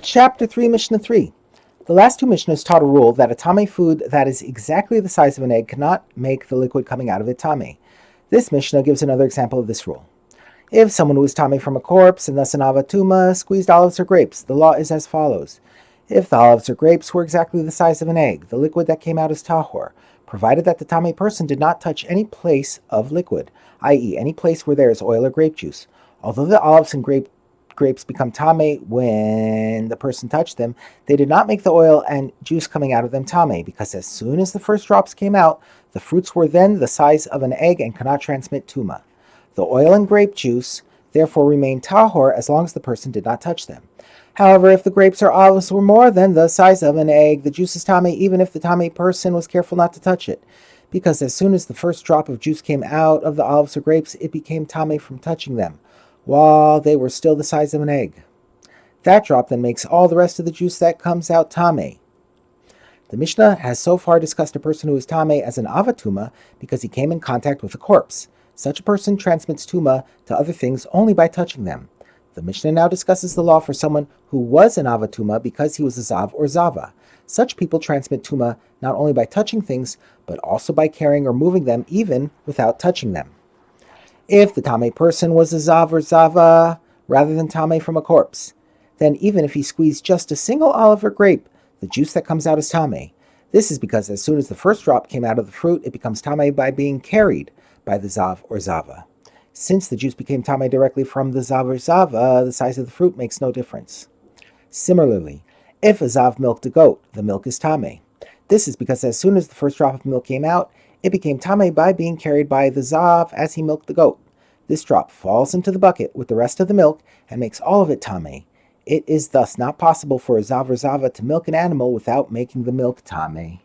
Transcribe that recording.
Chapter 3, Mishnah 3. The last two Mishnahs taught a rule that a tame food that is exactly the size of an egg cannot make the liquid coming out of it tame. This Mishnah gives another example of this rule. If someone who is tame from a corpse and thus an avatuma squeezed olives or grapes, the law is as follows. If the olives or grapes were exactly the size of an egg, the liquid that came out is tahor, provided that the tame person did not touch any place of liquid, i.e. any place where there is oil or grape juice. Although the olives and grapes become tame when the person touched them, they did not make the oil and juice coming out of them tame, because as soon as the first drops came out, the fruits were then the size of an egg and cannot transmit tuma. The oil and grape juice therefore remained tahor as long as the person did not touch them. However, if the grapes or olives were more than the size of an egg, the juice is tame even if the tame person was careful not to touch it, because as soon as the first drop of juice came out of the olives or grapes, it became tame from touching them, while they were still the size of an egg. That drop then makes all the rest of the juice that comes out tame. The Mishnah has so far discussed a person who is tame as an avatuma because he came in contact with a corpse. Such a person transmits tuma to other things only by touching them. The Mishnah now discusses the law for someone who was an avatuma because he was a zav or zava. Such people transmit tuma not only by touching things, but also by carrying or moving them even without touching them. If the tame person was a zav or zava rather than tame from a corpse, then even if he squeezed just a single olive or grape, the juice that comes out is tame. This is because as soon as the first drop came out of the fruit, it becomes tame by being carried by the zav or zava. Since the juice became tame directly from the zav or zava, the size of the fruit makes no difference. Similarly, if a zav milked a goat, the milk is tame. This is because as soon as the first drop of milk came out, it became tame by being carried by the zav as he milked the goat. This drop falls into the bucket with the rest of the milk and makes all of it tame. It is thus not possible for a zav or zava to milk an animal without making the milk tame.